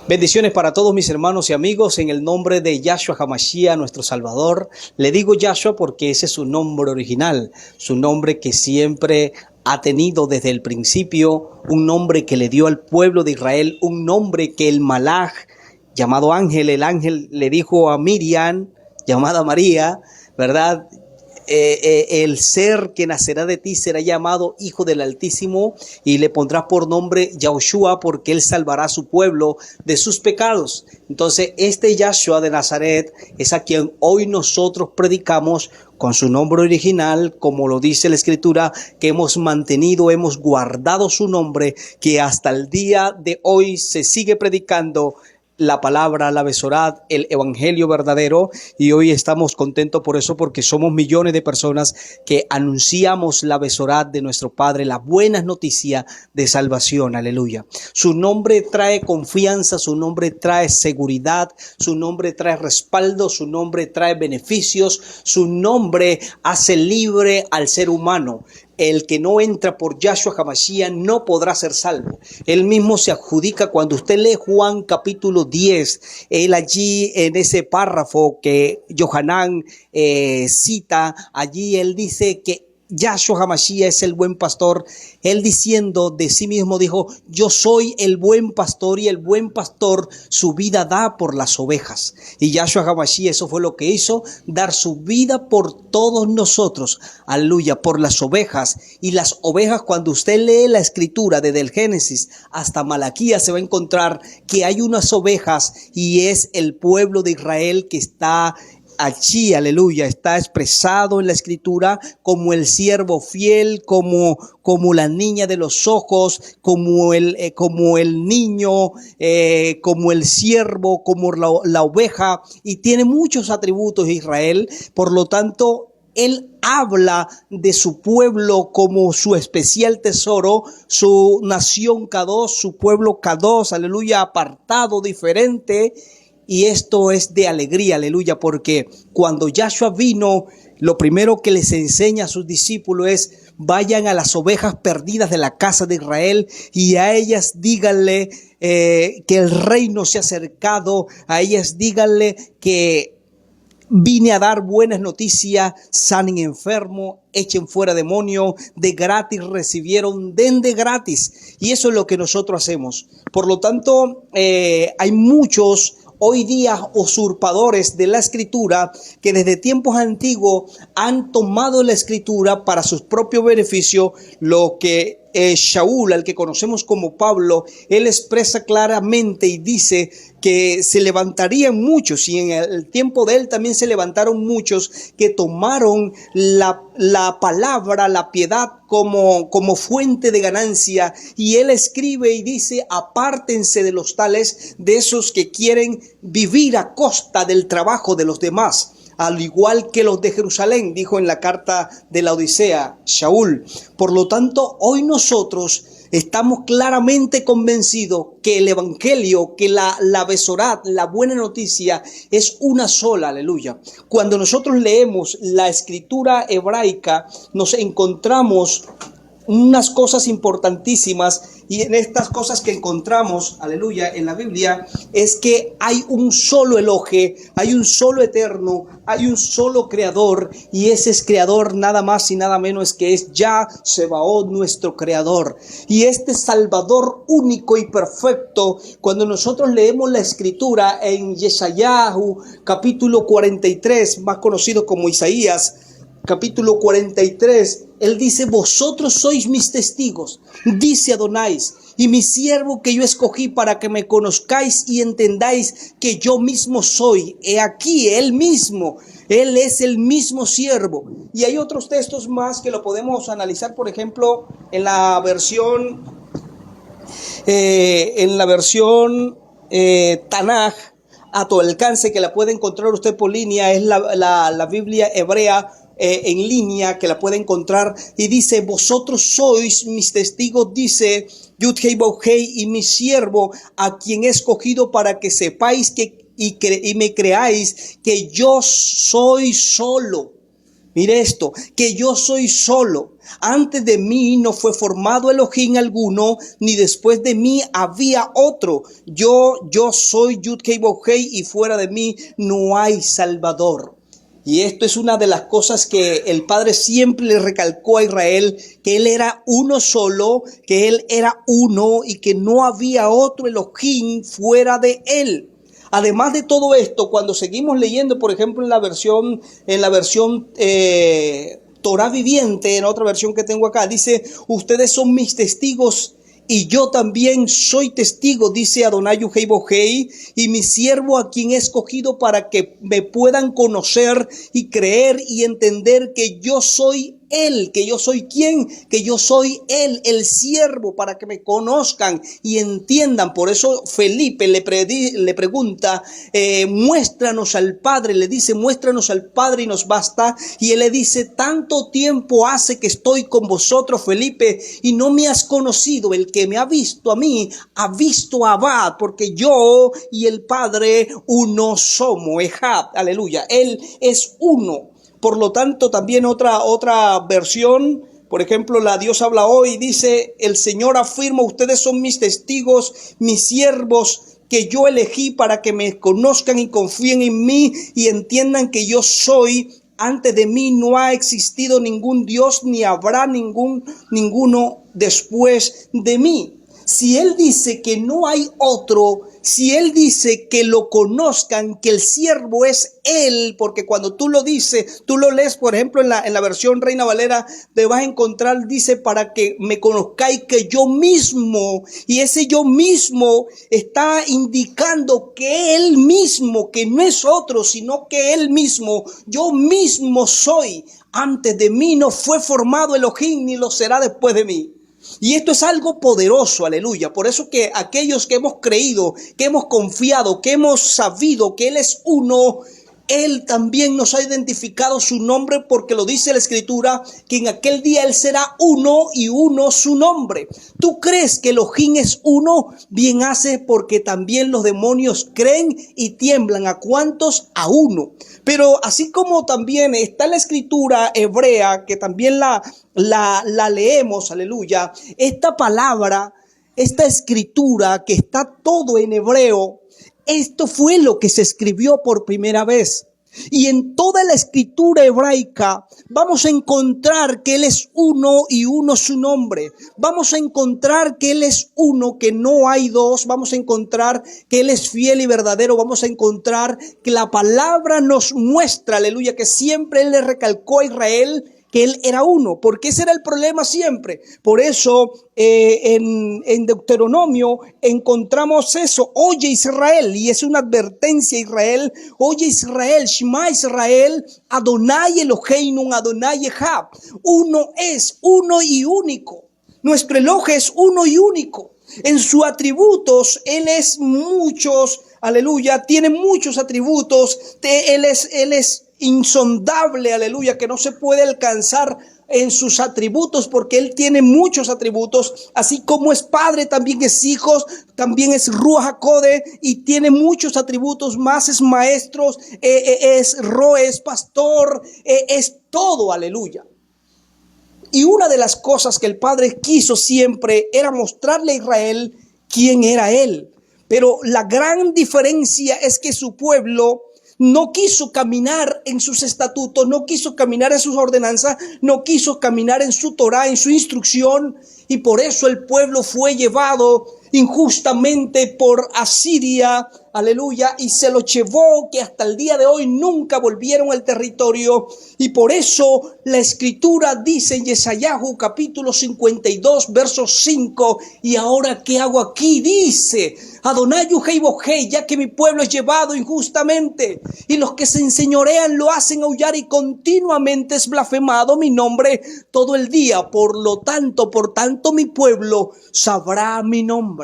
Bendiciones para todos mis hermanos y amigos en el nombre de Yahshua HaMashiach, nuestro Salvador. Le digo Yahshua porque ese es su nombre original, su nombre que siempre ha tenido desde el principio, un nombre que le dio al pueblo de Israel, un nombre que el Malaj, llamado ángel, el ángel le dijo a Miriam, llamada María, ¿verdad? El ser que nacerá de ti será llamado Hijo del Altísimo y le pondrás por nombre Yahushua porque él salvará a su pueblo de sus pecados. Entonces este Yahshua de Nazaret es a quien hoy nosotros predicamos con su nombre original, como lo dice la Escritura, que hemos mantenido, hemos guardado su nombre, que hasta el día de hoy se sigue predicando la palabra, la Besorat, el evangelio verdadero, y hoy estamos contentos por eso, porque somos millones de personas que anunciamos la Besorat de nuestro Padre, la buena noticia de salvación, aleluya. Su nombre trae confianza, su nombre trae seguridad, su nombre trae respaldo, su nombre trae beneficios, su nombre hace libre al ser humano. El que no entra por Yahshua HaMashiach no podrá ser salvo. Él mismo se adjudica cuando usted lee Juan capítulo 10, él allí en ese párrafo que Yohanan cita, allí él dice que Yahshua HaMashiach es el buen pastor. Él diciendo de sí mismo dijo: yo soy el buen pastor y el buen pastor su vida da por las ovejas. Y Yahshua HaMashiach eso fue lo que hizo, dar su vida por todos nosotros, aleluya, por las ovejas. Y las ovejas, cuando usted lee la escritura desde el Génesis hasta Malaquías, se va a encontrar que hay unas ovejas y es el pueblo de Israel que está allí, aleluya, está expresado en la escritura como el siervo fiel, como la niña de los ojos, como el niño, como el siervo, como la oveja, y tiene muchos atributos Israel. Por lo tanto, él habla de su pueblo como su especial tesoro, su nación Kadosh, su pueblo Kadosh, aleluya, apartado, diferente. Y esto es de alegría, aleluya, porque cuando Yahshua vino, lo primero que les enseña a sus discípulos es: vayan a las ovejas perdidas de la casa de Israel y a ellas díganle que el reino se ha acercado, a ellas díganle que vine a dar buenas noticias, sanen enfermos, echen fuera demonios, de gratis recibieron, den de gratis. Y eso es lo que nosotros hacemos. Por lo tanto, hay muchos hoy día usurpadores de la escritura que desde tiempos antiguos han tomado la escritura para sus propios beneficios. Lo que Shaul, al que conocemos como Pablo, él expresa claramente y dice que se levantarían muchos, y en el tiempo de él también se levantaron muchos que tomaron la palabra, la piedad como fuente de ganancia, y él escribe y dice: apártense de los tales, de esos que quieren vivir a costa del trabajo de los demás, al igual que los de Jerusalén, dijo en la carta de la Odisea Shaul. Por lo tanto, hoy nosotros estamos claramente convencidos que el evangelio, que la Besorat, la buena noticia, es una sola, aleluya. Cuando nosotros leemos la escritura hebraica, nos encontramos unas cosas importantísimas, y en estas cosas que encontramos, aleluya, en la Biblia, es que hay un solo Elohe, hay un solo eterno, hay un solo creador, y ese es creador nada más y nada menos que es Yah Sebaot, nuestro creador. Y este Salvador único y perfecto, cuando nosotros leemos la escritura en Yeshayahu capítulo 43, más conocido como Isaías, capítulo 43, él dice: vosotros sois mis testigos, dice Adonai, y mi siervo que yo escogí para que me conozcáis y entendáis que yo mismo soy. He aquí, él mismo, él es el mismo siervo. Y hay otros textos más que lo podemos analizar, por ejemplo, en la versión Tanaj, a tu alcance, que la puede encontrar usted por línea, es la Biblia hebrea en línea, que la puede encontrar, y dice: vosotros sois mis testigos, dice Yud-Hei Bau-Hei, y mi siervo a quien he escogido para que sepáis y me creáis que yo soy solo. Mire esto, que yo soy solo. Antes de mí no fue formado Elohim alguno, ni después de mí había otro. Yo soy Yud-Heh-Vav-Heh, y fuera de mí no hay Salvador. Y esto es una de las cosas que el Padre siempre le recalcó a Israel, que Él era uno solo, que Él era uno y que no había otro Elohim fuera de Él. Además de todo esto, cuando seguimos leyendo, por ejemplo, en la versión Torah viviente, en otra versión que tengo acá, dice: ustedes son mis testigos y yo también soy testigo, dice Adonai Yud-Heh-Vav-Heh, y mi siervo a quien he escogido para que me puedan conocer y creer y entender que yo soy Él, que yo soy ¿quién? Que yo soy Él, el siervo, para que me conozcan y entiendan. Por eso Felipe le pregunta, muéstranos al Padre, le dice, muéstranos al Padre y nos basta. Y él le dice: tanto tiempo hace que estoy con vosotros, Felipe, y no me has conocido. El que me ha visto a mí, ha visto a Abba, porque yo y el Padre uno somos. Ejab, aleluya, Él es uno. Por lo tanto, también otra versión, por ejemplo, la Dios habla hoy, dice: el Señor afirma, ustedes son mis testigos, mis siervos, que yo elegí para que me conozcan y confíen en mí y entiendan que yo soy. Antes de mí no ha existido ningún Dios, ni habrá ninguno después de mí. Si Él dice que no hay otro, si Él dice que lo conozcan, que el siervo es Él, porque cuando tú lo dices, tú lo lees, por ejemplo, en la versión Reina Valera, te vas a encontrar, dice: para que me conozcáis que yo mismo, y ese yo mismo está indicando que Él mismo, que no es otro, sino que Él mismo, yo mismo soy. Antes de mí no fue formado Elohim, ni lo será después de mí. Y esto es algo poderoso, aleluya. Por eso que aquellos que hemos creído, que hemos confiado, que hemos sabido que Él es uno, Él también nos ha identificado su nombre, porque lo dice la Escritura, que en aquel día Él será uno y uno su nombre. ¿Tú crees que Elohim es uno? Bien hace, porque también los demonios creen y tiemblan. ¿A cuántos? A uno. Pero así como también está la Escritura hebrea, que también la leemos, aleluya, esta palabra, esta Escritura que está todo en hebreo, esto fue lo que se escribió por primera vez. Y en toda la escritura hebraica vamos a encontrar que Él es uno y uno su nombre. Vamos a encontrar que Él es uno, que no hay dos. Vamos a encontrar que Él es fiel y verdadero. Vamos a encontrar que la palabra nos muestra, aleluya, que siempre Él le recalcó a Israel que Él era uno, porque ese era el problema siempre. Por eso en Deuteronomio encontramos eso: oye Israel, y es una advertencia a Israel: oye Israel, Shema Israel, Adonai Eloheinu, Adonai Echad. Uno es, uno y único. Nuestro Elohe es uno y único. En sus atributos, Él es muchos, aleluya, tiene muchos atributos. Él es insondable, aleluya, que no se puede alcanzar en sus atributos, porque Él tiene muchos atributos. Así como es Padre, también es Hijo, también es Ruach HaKodesh, y tiene muchos atributos más. Es Maestro, es Roe, es Pastor, es todo, aleluya. Y una de las cosas que el Padre quiso siempre era mostrarle a Israel quién era Él. Pero la gran diferencia es que su pueblo no quiso caminar en sus estatutos, no quiso caminar en sus ordenanzas, no quiso caminar en su Torah, en su instrucción. Y por eso el pueblo fue llevado injustamente por Asiria, aleluya, y se lo llevó, que hasta el día de hoy nunca volvieron al territorio. Y por eso la Escritura dice en Yesayahu capítulo 52 verso 5: y ahora ¿qué hago aquí? Dice Adonai Yud-Heh-Vav-Heh, ya que mi pueblo es llevado injustamente y los que se enseñorean lo hacen aullar, y continuamente es blasfemado mi nombre todo el día. Por tanto mi pueblo sabrá mi nombre.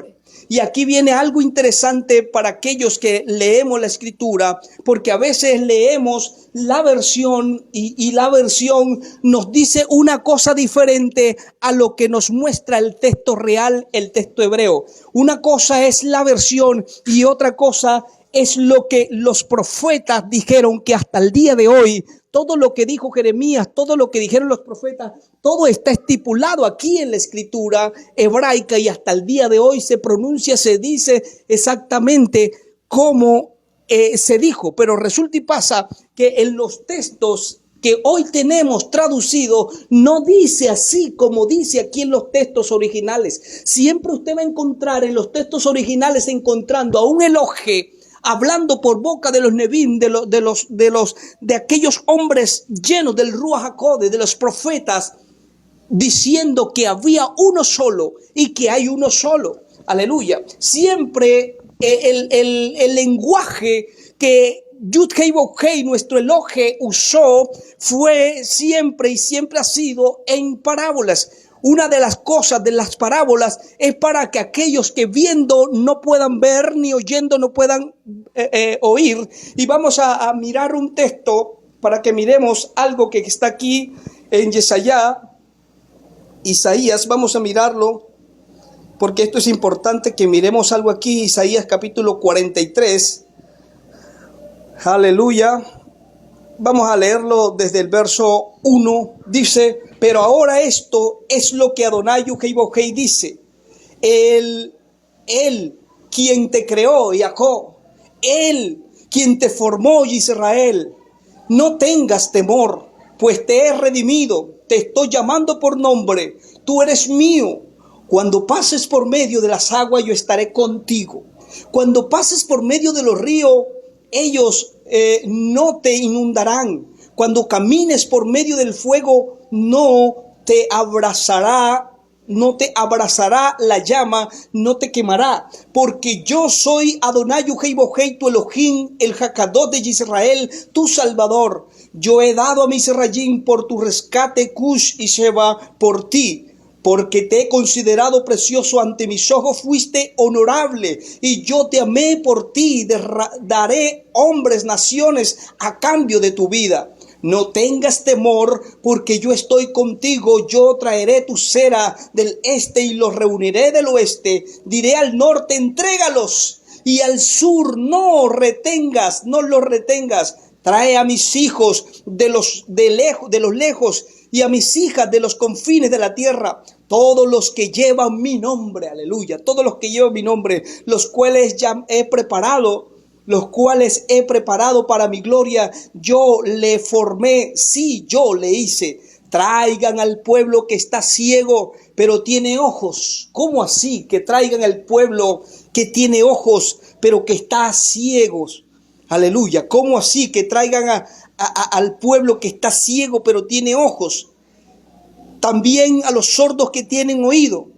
Y aquí viene algo interesante para aquellos que leemos la Escritura, porque a veces leemos la versión y la versión nos dice una cosa diferente a lo que nos muestra el texto real, el texto hebreo. Una cosa es la versión y otra cosa es lo que los profetas dijeron, que hasta el día de hoy todo lo que dijo Jeremías, todo lo que dijeron los profetas, todo está estipulado aquí en la escritura hebraica y hasta el día de hoy se pronuncia, se dice exactamente como se dijo. Pero resulta y pasa que en los textos que hoy tenemos traducido no dice así como dice aquí en los textos originales. Siempre usted va a encontrar en los textos originales encontrando a un Elohe hablando por boca de los Nebim, de aquellos hombres llenos del Ruach HaKodesh, de los profetas, diciendo que había uno solo y que hay uno solo. Aleluya. Siempre el lenguaje que Yud-Hei-Vov-Hei, nuestro Elohe, usó fue siempre y siempre ha sido en parábolas. Una de las cosas de las parábolas es para que aquellos que viendo no puedan ver ni oyendo no puedan oír. Y vamos a mirar un texto para que miremos algo que está aquí en Isaías. Vamos a mirarlo porque esto es importante que miremos algo aquí. Isaías capítulo 43. Aleluya. Vamos a leerlo desde el verso 1. Dice: pero ahora esto es lo que Adonai Yud-Hei-Vov-Hei dice. Él, quien te creó, Jacob. Él, quien te formó, Israel. No tengas temor, pues te he redimido. Te estoy llamando por nombre. Tú eres mío. Cuando pases por medio de las aguas, yo estaré contigo. Cuando pases por medio de los ríos, ellos no te inundarán. Cuando camines por medio del fuego, no te abrazará la llama, no te quemará. Porque yo soy Adonai Yud-Hei-Vov-Hei, tu Elohim, el Hakadot de Israel, tu Salvador. Yo he dado a mis Misrayim por tu rescate, Cush y Sheba por ti. Porque te he considerado precioso ante mis ojos, fuiste honorable, y yo te amé por ti, daré hombres, naciones, a cambio de tu vida. No tengas temor, porque yo estoy contigo. Yo traeré tu cera del este y los reuniré del oeste. Diré al norte, entrégalos, y al sur no los retengas. Trae a mis hijos de los lejos, y a mis hijas de los confines de la tierra, todos los que llevan mi nombre, aleluya, todos los que llevan mi nombre, los cuales he preparado para mi gloria. Yo le formé, sí, yo le hice. Traigan al pueblo que está ciego, pero tiene ojos. ¿Cómo así? Que traigan al pueblo que tiene ojos, pero que está ciego. Aleluya. ¿Cómo así? Que traigan al pueblo que está ciego, pero tiene ojos. También a los sordos que tienen oído.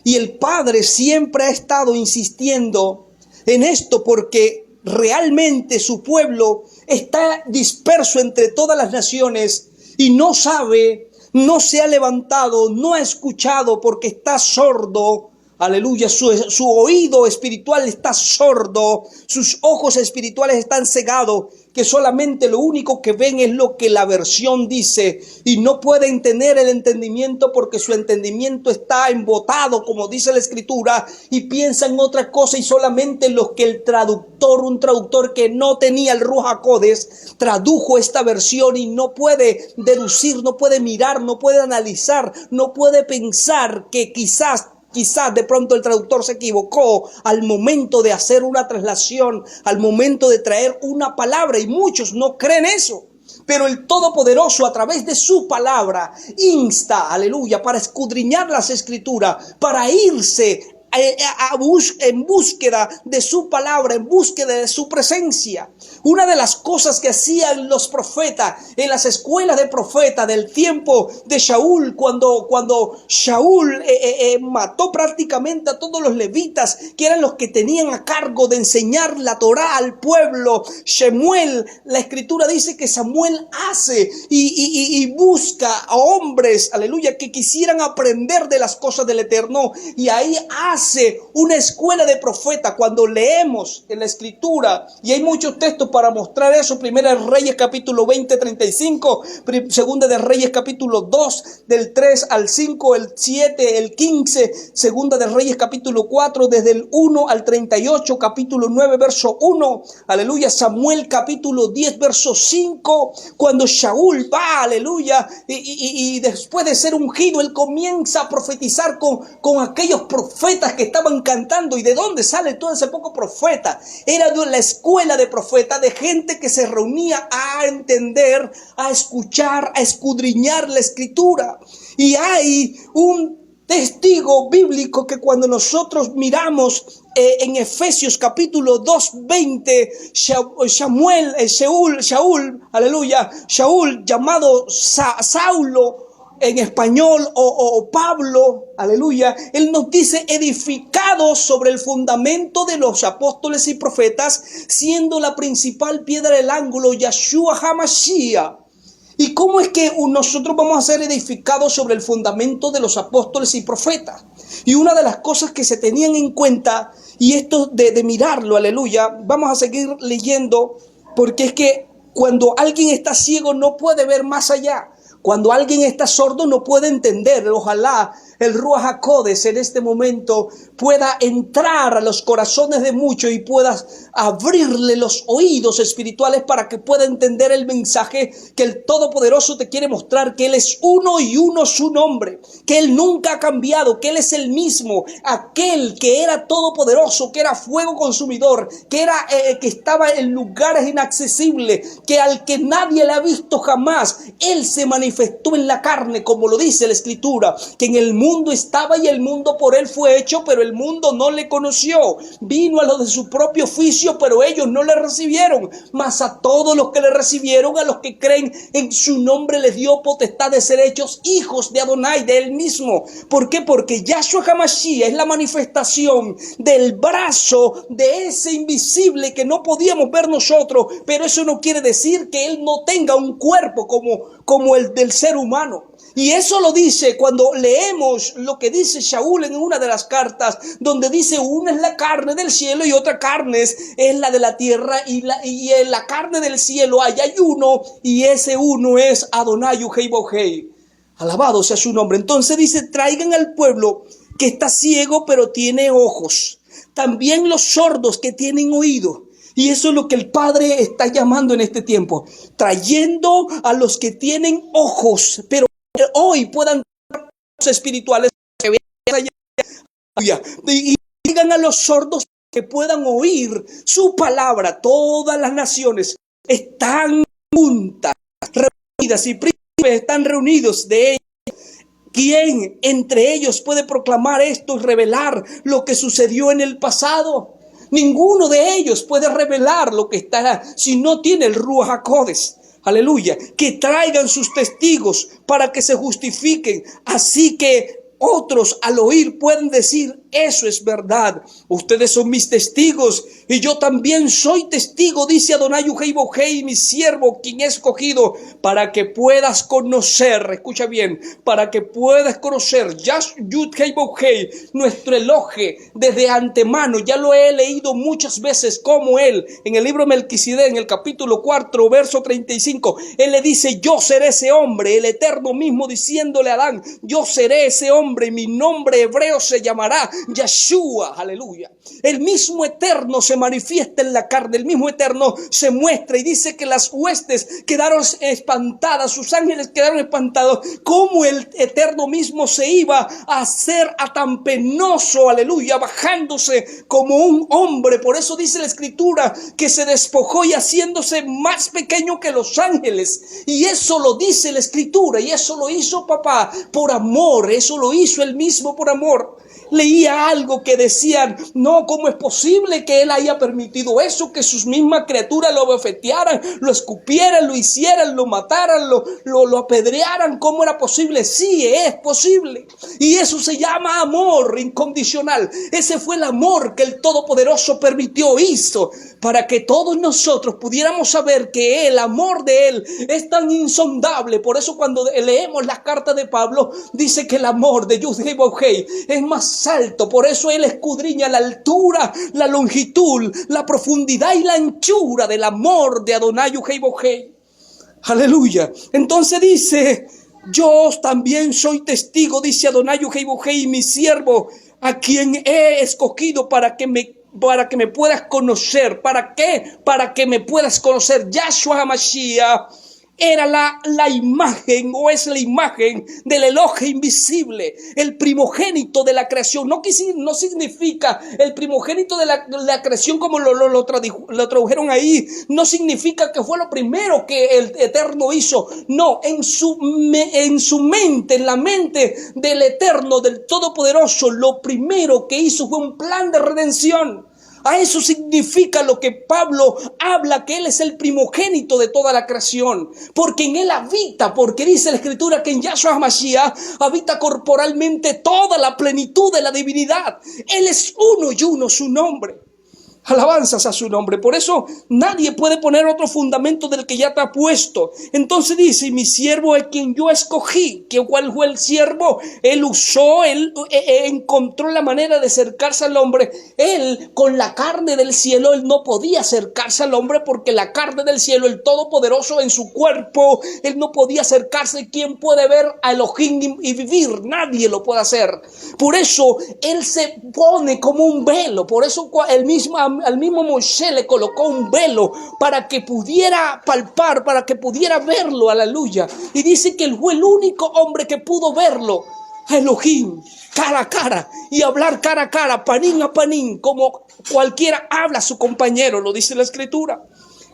Y el Padre siempre ha estado insistiendo en esto porque realmente su pueblo está disperso entre todas las naciones y no sabe, no se ha levantado, no ha escuchado porque está sordo. Aleluya, su oído espiritual está sordo, sus ojos espirituales están cegados, que solamente lo único que ven es lo que la versión dice y no pueden tener el entendimiento porque su entendimiento está embotado, como dice la escritura, y piensan otra cosa y solamente lo que un traductor que no tenía el Ruach HaKodesh, tradujo esta versión y no puede deducir, no puede mirar, no puede analizar, no puede pensar que quizás de pronto el traductor se equivocó al momento de hacer una traslación, al momento de traer una palabra, y muchos no creen eso. Pero el Todopoderoso a través de su palabra insta, aleluya, para escudriñar las escrituras, para irse en búsqueda de su palabra, en búsqueda de su presencia. Una de las cosas que hacían los profetas en las escuelas de profetas del tiempo de Shaul, cuando Shaul mató prácticamente a todos los levitas, que eran los que tenían a cargo de enseñar la Torá al pueblo. Shemuel, la escritura dice que Samuel hace y busca a hombres, aleluya, que quisieran aprender de las cosas del Eterno, y ahí hace hace una escuela de profetas. Cuando leemos en la escritura, y hay muchos textos para mostrar eso, Primera de Reyes capítulo 20, 35, Segunda de Reyes capítulo 2, del 3 al 5, el 7, el 15, Segunda de Reyes capítulo 4, desde el 1 al 38, capítulo 9, verso 1, aleluya, Samuel capítulo 10, verso 5, cuando Shaul va, aleluya, y después de ser ungido, él comienza a profetizar con aquellos profetas que estaban cantando. ¿Y de dónde sale todo ese poco profeta? Era de la escuela de profetas, de gente que se reunía a entender, a escuchar, a escudriñar la escritura. Y hay un testigo bíblico que cuando nosotros miramos en Efesios capítulo 2, 20, Shaul, aleluya, Shaul llamado Saulo en español o Pablo, aleluya, él nos dice edificados sobre el fundamento de los apóstoles y profetas, siendo la principal piedra del ángulo Yahshua HaMashiach. ¿Y cómo es que nosotros vamos a ser edificados sobre el fundamento de los apóstoles y profetas? Y una de las cosas que se tenían en cuenta, y esto de mirarlo, aleluya, vamos a seguir leyendo, porque es que cuando alguien está ciego no puede ver más allá. Cuando alguien está sordo no puede entender. Ojalá el Ruach HaKodesh en este momento pueda entrar a los corazones de muchos y pueda abrirle los oídos espirituales para que pueda entender el mensaje que el Todopoderoso te quiere mostrar, que Él es uno y uno su nombre, que Él nunca ha cambiado, que Él es el mismo, aquel que era todopoderoso, que era fuego consumidor, que estaba en lugares inaccesibles, que al que nadie le ha visto jamás. Él se manifestó en la carne, como lo dice la Escritura, que en el mundo estaba y el mundo por Él fue hecho, pero el mundo no le conoció. Vino a los de su propio oficio, pero ellos no le recibieron. Mas a todos los que le recibieron, a los que creen en su nombre, les dio potestad de ser hechos hijos de Adonai, de Él mismo. ¿Por qué? Porque Yahshua HaMashiach es la manifestación del brazo de ese invisible que no podíamos ver nosotros, pero eso no quiere decir que Él no tenga un cuerpo como el del ser humano. Y eso lo dice cuando leemos lo que dice Shaul en una de las cartas, donde dice una es la carne del cielo y otra carne es la de la tierra, y en la carne del cielo hay uno, y ese uno es Adonai Uhei Bohei. Alabado sea su nombre. Entonces dice, traigan al pueblo que está ciego pero tiene ojos, también los sordos que tienen oído. Y eso es lo que el Padre está llamando en este tiempo, trayendo a los que tienen ojos, pero hoy puedan ser espirituales que vean allá, y digan a los sordos que puedan oír su palabra. Todas las naciones están juntas, reunidas, y príncipes están reunidos de ellos. ¿Quién entre ellos puede proclamar esto y revelar lo que sucedió en el pasado? Ninguno de ellos puede revelar lo que estará si no tiene el Ruach HaKodesh. Aleluya. Que traigan sus testigos para que se justifiquen. Así que otros al oír pueden decir, eso es verdad. Ustedes son mis testigos y yo también soy testigo, dice Adonai Uhei Bohei, mi siervo, quien he escogido, para que puedas conocer, escucha bien, para que puedas conocer Yud Hei Bohei, nuestro Elohe, desde antemano. Ya lo he leído muchas veces como él, en el libro de Melquisedec, en el capítulo 4, verso 35, él le dice, yo seré ese hombre, el Eterno mismo diciéndole a Adán, yo seré ese hombre, y mi nombre hebreo se llamará Yahshua, aleluya. El mismo Eterno se manifiesta en la carne, el mismo Eterno se muestra y dice que las huestes quedaron espantadas, sus ángeles quedaron espantados, como el Eterno mismo se iba a hacer a tan penoso, aleluya, bajándose como un hombre. Por eso dice la Escritura que se despojó y haciéndose más pequeño que los ángeles. Y eso lo dice la Escritura, y eso lo hizo papá por amor, eso lo hizo él mismo por amor. Leía algo que decían, no, ¿cómo es posible que él haya permitido eso? Que sus mismas criaturas lo bofetearan, lo escupieran, lo hicieran, lo mataran, lo apedrearan. ¿Cómo era posible? Sí, es posible. Y eso se llama amor incondicional. Ese fue el amor que el Todopoderoso permitió, hizo, para que todos nosotros pudiéramos saber que el amor de él es tan insondable. Por eso cuando leemos las cartas de Pablo, dice que el amor de Yud Hei Bohei es más más alto. Por eso Él escudriña la altura, la longitud, la profundidad y la anchura del amor de Adonai Uhei. Aleluya. Entonces dice, yo también soy testigo, dice Adonai Uhei, mi siervo, a quien he escogido para que me puedas conocer. ¿Para qué? Para que me puedas conocer. Yahshua HaMashiach era la imagen, o es la imagen del Elohim invisible, el primogénito de la creación. No significa el primogénito de la creación como lo tradujeron ahí. No significa que fue lo primero que el Eterno hizo. No, en su mente, en la mente del Eterno, del Todopoderoso, lo primero que hizo fue un plan de redención. A eso significa lo que Pablo habla, que Él es el primogénito de toda la creación, porque en Él habita, porque dice la Escritura que en Yahshua HaMashiach habita corporalmente toda la plenitud de la divinidad. Él es uno y uno su nombre. Alabanzas a su nombre. Por eso nadie puede poner otro fundamento del que ya está puesto. Entonces dice, mi siervo es quien yo escogí. ¿Cuál fue el siervo? Él usó, él encontró la manera de acercarse al hombre. Él, con la carne del cielo, él no podía acercarse al hombre porque la carne del cielo, el Todopoderoso en su cuerpo, él no podía acercarse. ¿Quién puede ver a Elohim y vivir? Nadie lo puede hacer. Por eso él se pone como un velo. Por eso al mismo Moisés le colocó un velo para que pudiera palpar, para que pudiera verlo, aleluya. Y dice que él fue el único hombre que pudo verlo, a Elohim, cara a cara, y hablar cara a cara, panín a panín, como cualquiera habla a su compañero, lo dice la Escritura.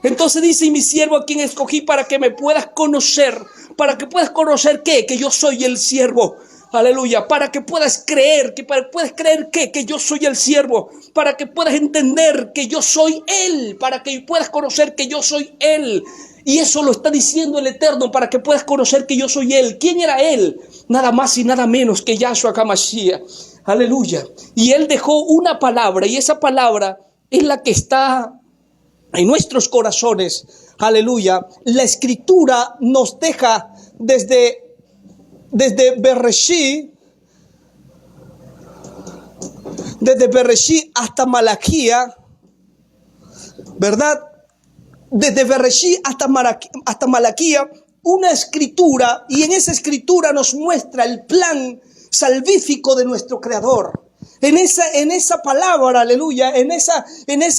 Entonces dice, y mi siervo a quien escogí para que me puedas conocer. ¿Para que puedas conocer qué? Que yo soy el siervo. Aleluya, para que puedas creer, que yo soy el siervo, para que puedas entender que yo soy Él, para que puedas conocer que yo soy Él. Y eso lo está diciendo el Eterno, para que puedas conocer que yo soy Él. ¿Quién era Él? Nada más y nada menos que Yahshua HaMashiach. Aleluya. Y Él dejó una palabra, y esa palabra es la que está en nuestros corazones. Aleluya. La Escritura nos deja desde Bereshit hasta Malaquía, ¿verdad? Desde Bereshit hasta Malaquía, una escritura, y en esa escritura nos muestra el plan salvífico de nuestro Creador. En esa palabra, aleluya, en esa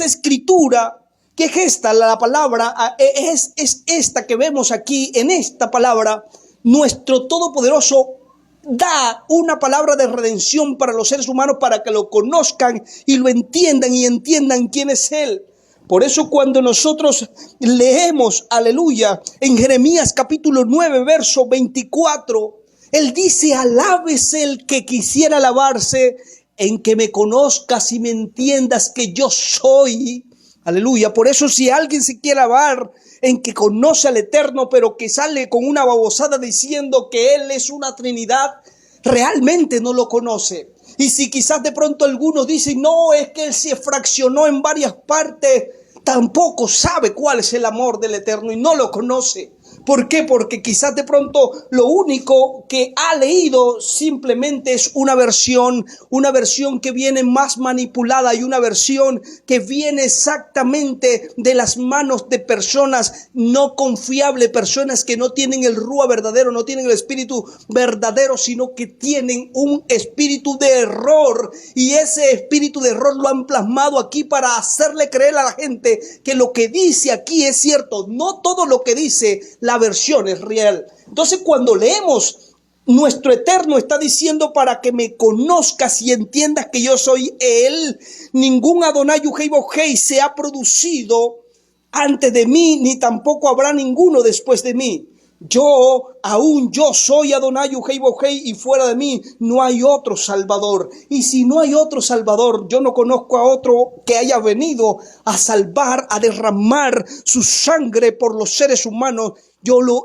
escritura, que es esta, la palabra, es esta que vemos aquí, en esta palabra, nuestro Todopoderoso da una palabra de redención para los seres humanos, para que lo conozcan y lo entiendan y entiendan quién es Él. Por eso cuando nosotros leemos, aleluya, en Jeremías capítulo 9, verso 24, Él dice, alábese el que quisiera alabarse, en que me conozcas y me entiendas que yo soy. Aleluya. Por eso si alguien se quiere alabar en que conoce al Eterno, pero que sale con una babosada diciendo que Él es una Trinidad, realmente no lo conoce. Y si quizás de pronto algunos dicen, no, es que Él se fraccionó en varias partes, tampoco sabe cuál es el amor del Eterno y no lo conoce. ¿Por qué? Porque quizás de pronto lo único que ha leído simplemente es una versión que viene más manipulada y una versión que viene exactamente de las manos de personas no confiables, personas que no tienen el Rúa verdadero, no tienen el espíritu verdadero, sino que tienen un espíritu de error, y ese espíritu de error lo han plasmado aquí para hacerle creer a la gente que lo que dice aquí es cierto. No todo lo que dice la versión es real. Entonces cuando leemos, nuestro Eterno está diciendo, para que me conozcas y entiendas que yo soy Él. Ningún Adonai Uhei se ha producido antes de mí, ni tampoco habrá ninguno después de mí. Yo soy Adonai Uhei, y fuera de mí no hay otro Salvador. Y si no hay otro Salvador, yo no conozco a otro que haya venido a salvar, a derramar su sangre por los seres humanos.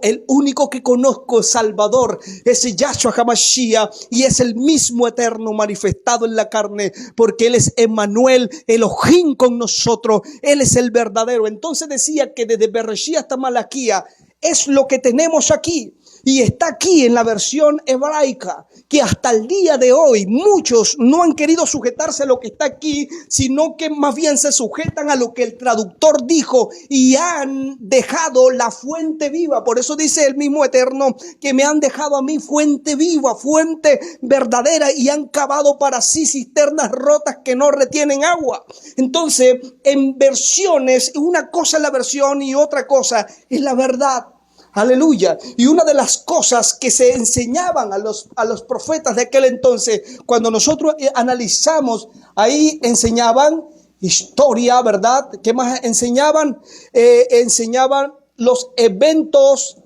El único que conozco es Salvador, es Yahshua HaMashiach, y es el mismo Eterno manifestado en la carne, porque Él es Emmanuel, Elohim con nosotros. Él es el verdadero. Entonces decía que desde Bereshit hasta Malaquía es lo que tenemos aquí. Y está aquí en la versión hebraica, que hasta el día de hoy muchos no han querido sujetarse a lo que está aquí, sino que más bien se sujetan a lo que el traductor dijo y han dejado la fuente viva. Por eso dice el mismo Eterno que me han dejado a mí fuente viva, fuente verdadera, y han cavado para sí cisternas rotas que no retienen agua. Entonces, en versiones, una cosa es la versión y otra cosa es la verdad. Aleluya. Y una de las cosas que se enseñaban a los profetas de aquel entonces, cuando nosotros analizamos, ahí enseñaban historia, ¿verdad? ¿Qué más enseñaban? Enseñaban los eventos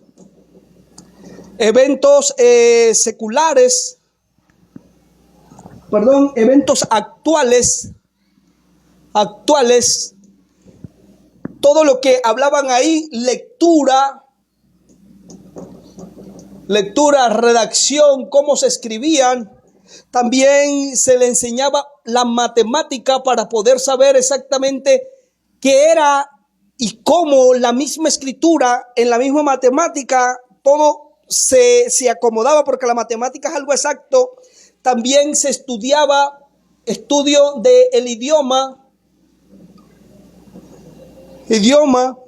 seculares, eventos actuales, todo lo que hablaban ahí, lectura, redacción, cómo se escribían. También se le enseñaba la matemática para poder saber exactamente qué era y cómo la misma escritura, en la misma matemática, todo se acomodaba, porque la matemática es algo exacto. También se estudio del idioma,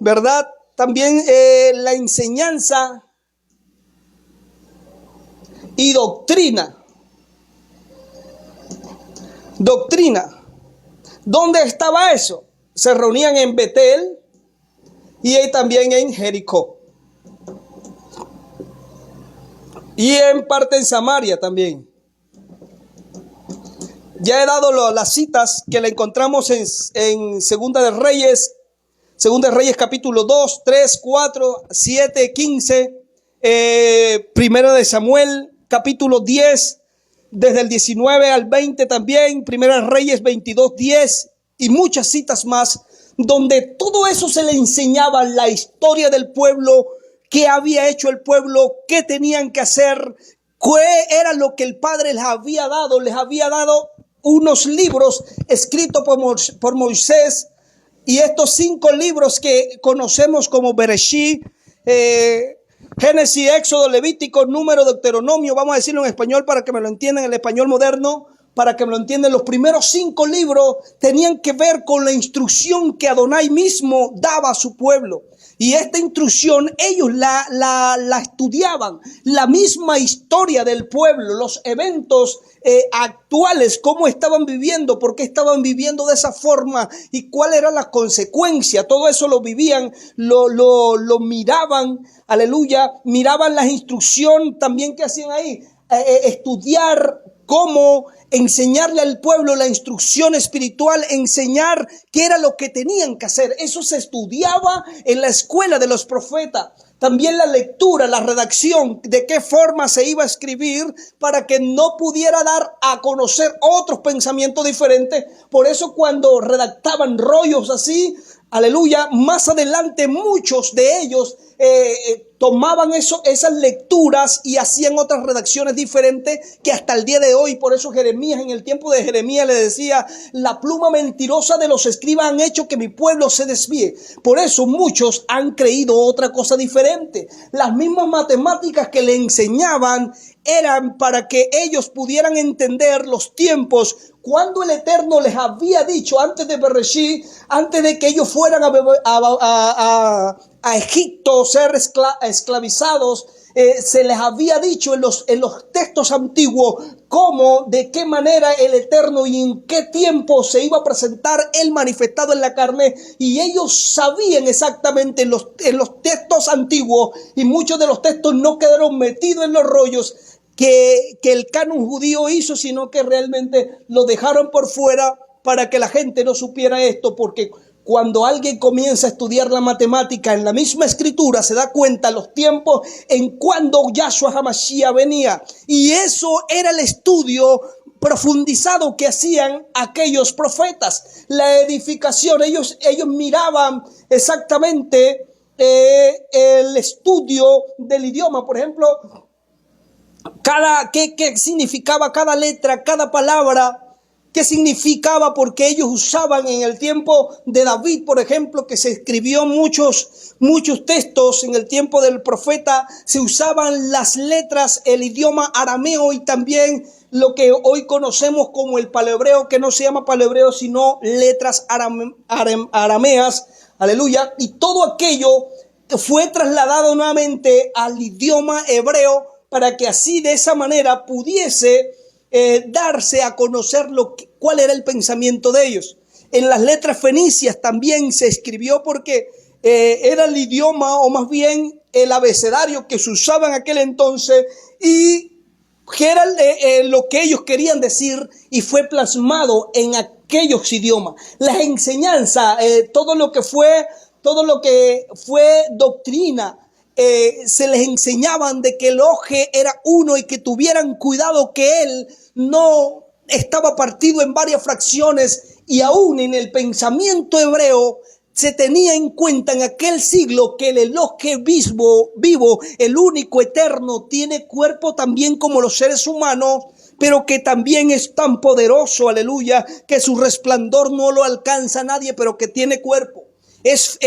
¿verdad? También la enseñanza y doctrina. ¿Dónde estaba eso? Se reunían en Betel y también en Jericó. Y en parte en Samaria también. Ya he dado las citas que le encontramos en Segunda de Reyes capítulo 2, 3, 4, 7, 15. Primero de Samuel capítulo 10, desde el 19 al 20 también. Primera de Reyes 22, 10 y muchas citas más, donde todo eso se le enseñaba, la historia del pueblo, qué había hecho el pueblo, qué tenían que hacer, qué era lo que el Padre les había dado. Les había dado unos libros escritos por Moisés, y estos 5 libros que conocemos como Bereshit, Génesis, Éxodo, Levítico, Número, Deuteronomio, vamos a decirlo en español para que me lo entiendan, en el español moderno, para que me lo entiendan. Los primeros 5 libros tenían que ver con la instrucción que Adonai mismo daba a su pueblo. Y esta instrucción ellos la estudiaban, la misma historia del pueblo, los eventos actuales, cómo estaban viviendo, por qué estaban viviendo de esa forma y cuál era la consecuencia. Todo eso lo vivían, lo miraban, aleluya, miraban la instrucción también que hacían ahí, estudiar cómo enseñarle al pueblo la instrucción espiritual, enseñar qué era lo que tenían que hacer. Eso se estudiaba en la escuela de los profetas. También la lectura, la redacción, de qué forma se iba a escribir para que no pudiera dar a conocer otros pensamientos diferentes. Por eso cuando redactaban rollos así, aleluya, más adelante muchos de ellos tomaban esas lecturas y hacían otras redacciones diferentes que hasta el día de hoy. Por eso Jeremías, en el tiempo de Jeremías, le decía: la pluma mentirosa de los escribas han hecho que mi pueblo se desvíe. Por eso muchos han creído otra cosa diferente. Las mismas matemáticas que le enseñaban eran para que ellos pudieran entender los tiempos, cuando el Eterno les había dicho antes de Bereshit, antes de que ellos fueran a Egipto, ser esclavizados, se les había dicho en los textos antiguos cómo, de qué manera el Eterno y en qué tiempo se iba a presentar Él manifestado en la carne. Y ellos sabían exactamente en los textos antiguos, y muchos de los textos no quedaron metidos en los rollos que el canon judío hizo, sino que realmente lo dejaron por fuera para que la gente no supiera esto, porque cuando alguien comienza a estudiar la matemática en la misma escritura, se da cuenta los tiempos en cuando Yahshua HaMashiach venía. Y eso era el estudio profundizado que hacían aquellos profetas. La edificación, ellos miraban exactamente el estudio del idioma. Por ejemplo, qué significaba cada letra, cada palabra. ¿Qué significaba? Porque ellos usaban en el tiempo de David, por ejemplo, que se escribió muchos textos en el tiempo del profeta, se usaban las letras, el idioma arameo y también lo que hoy conocemos como el paleohebreo, que no se llama paleohebreo, sino letras arameas, aleluya, y todo aquello fue trasladado nuevamente al idioma hebreo para que así de esa manera pudiese darse a conocer cuál era el pensamiento de ellos. En las letras fenicias también se escribió porque era el idioma, o más bien el abecedario que se usaba en aquel entonces y que era lo que ellos querían decir, y fue plasmado en aquellos idiomas. Las enseñanzas, todo lo que fue doctrina, se les enseñaban de que el oje era uno y que tuvieran cuidado que él no estaba partido en varias fracciones, y aún en el pensamiento hebreo se tenía en cuenta en aquel siglo que el Elohe vivo, el único eterno, tiene cuerpo también como los seres humanos, pero que también es tan poderoso, aleluya, que su resplandor no lo alcanza a nadie, pero que tiene cuerpo. Es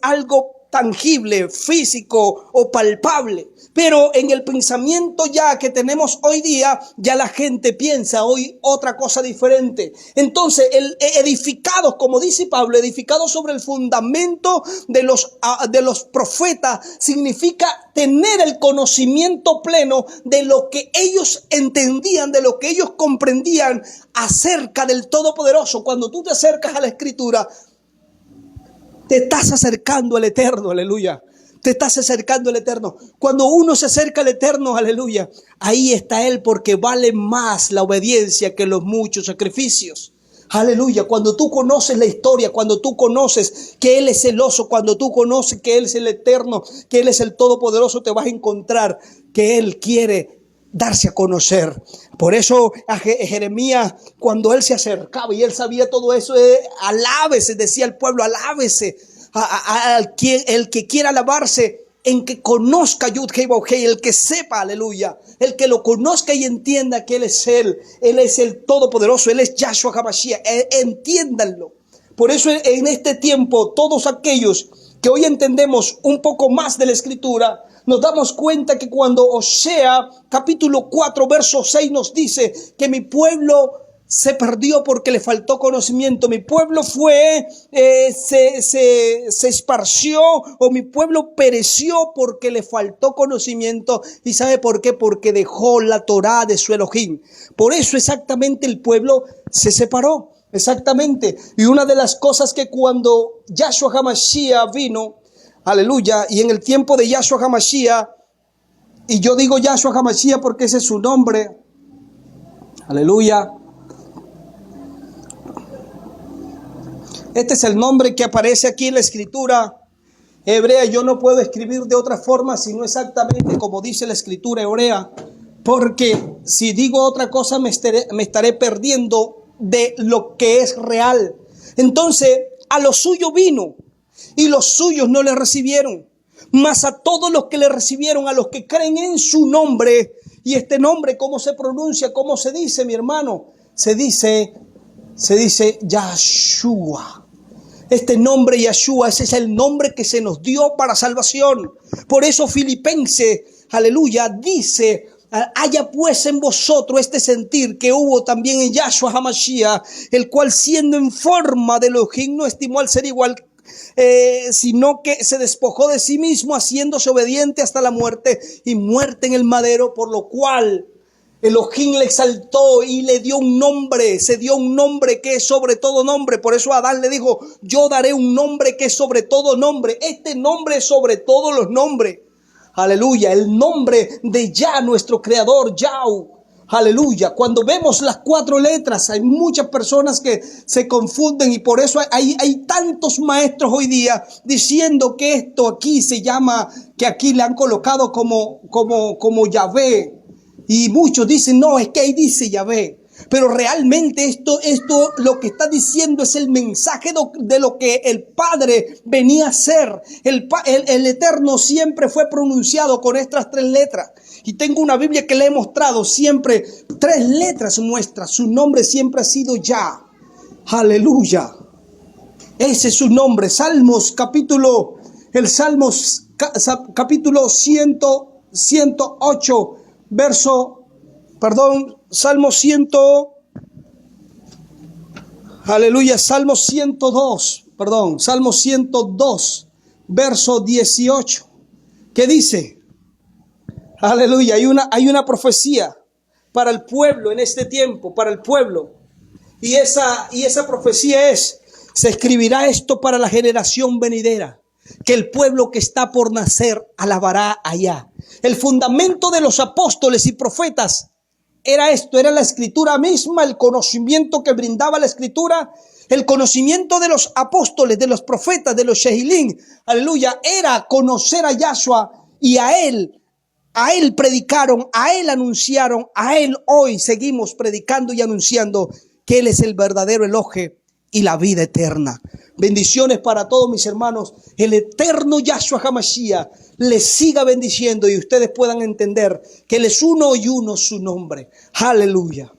algo tangible, físico o palpable. Pero en el pensamiento ya que tenemos hoy día, ya la gente piensa hoy otra cosa diferente. Entonces, edificados, como dice Pablo, edificados sobre el fundamento de los profetas, significa tener el conocimiento pleno de lo que ellos entendían, de lo que ellos comprendían acerca del Todopoderoso. Cuando tú te acercas a la Escritura, te estás acercando al Eterno, aleluya. Te estás acercando al Eterno. Cuando uno se acerca al Eterno, aleluya, ahí está Él, porque vale más la obediencia que los muchos sacrificios. Aleluya. Cuando tú conoces la historia, cuando tú conoces que Él es celoso, cuando tú conoces que Él es el Eterno, que Él es el Todopoderoso, te vas a encontrar que Él quiere darse a conocer. Por eso a Jeremías, cuando él se acercaba y él sabía todo eso, alábese, decía el pueblo, alábese el que quiera alabarse, en que conozca Yud-Hei Vau-Hei, el que sepa, aleluya, el que lo conozca y entienda que Él es el Todopoderoso, Él es Yahshua HaMashiach, entiéndanlo. Por eso en este tiempo, todos aquellos que hoy entendemos un poco más de la Escritura, nos damos cuenta que cuando Osea capítulo 4 verso 6 nos dice que mi pueblo se perdió porque le faltó conocimiento, mi pueblo se esparció, o mi pueblo pereció porque le faltó conocimiento. ¿Y sabe por qué? Porque dejó la Torá de su Elohim. Por eso exactamente el pueblo se separó, exactamente. Y una de las cosas que cuando Yahshua HaMashiach vino, aleluya, y en el tiempo de Yahshua HaMashiach, y yo digo Yahshua HaMashiach porque ese es su nombre, aleluya. Este es el nombre que aparece aquí en la Escritura hebrea. Yo no puedo escribir de otra forma sino exactamente como dice la Escritura hebrea, porque si digo otra cosa me estaré perdiendo de lo que es real. Entonces, a lo suyo vino y los suyos no le recibieron, mas a todos los que le recibieron, a los que creen en su nombre. Y este nombre, ¿cómo se pronuncia? ¿Cómo se dice, mi hermano? Se dice Yahshua. Este nombre Yahshua, ese es el nombre que se nos dio para salvación. Por eso Filipenses, aleluya, dice: haya pues en vosotros este sentir que hubo también en Yahshua HaMashiach, el cual siendo en forma de Elohim no estimó al ser igual, sino que se despojó de sí mismo, haciéndose obediente hasta la muerte, y muerte en el madero, por lo cual Elohim le exaltó y le dio un nombre, se dio un nombre que es sobre todo nombre. Por eso Adán le dijo: yo daré un nombre que es sobre todo nombre. Este nombre es sobre todos los nombres. Aleluya, el nombre de Yah, nuestro creador, Yahu. Aleluya. Cuando vemos las 4 letras, hay muchas personas que se confunden, y por eso hay tantos maestros hoy día diciendo que esto aquí se llama, que aquí le han colocado como Yahvé. Y muchos dicen: no, es que ahí dice Yahvé. Pero realmente esto lo que está diciendo es el mensaje de lo que el Padre venía a hacer. El Eterno siempre fue pronunciado con estas 3 letras. Y tengo una Biblia que le he mostrado siempre, 3 letras nuestras. Su nombre siempre ha sido Yah. Aleluya. Ese es su nombre. Salmos capítulo 108, Salmo 100, aleluya, Salmo 102, Salmo 102, verso 18. ¿Qué dice? Aleluya, hay una profecía para el pueblo en este tiempo, para el pueblo. Y esa profecía es: se escribirá esto para la generación venidera, que el pueblo que está por nacer alabará allá. El fundamento de los apóstoles y profetas era esto, era la escritura misma, el conocimiento que brindaba la escritura, el conocimiento de los apóstoles, de los profetas, de los Shehilín, aleluya, era conocer a Yahshua, y a él predicaron, a él anunciaron, a él hoy seguimos predicando y anunciando que él es el verdadero Elohe y la vida eterna. Bendiciones para todos mis hermanos. El eterno Yahshua HaMashiach les siga bendiciendo y ustedes puedan entender que él es uno y uno su nombre. Aleluya.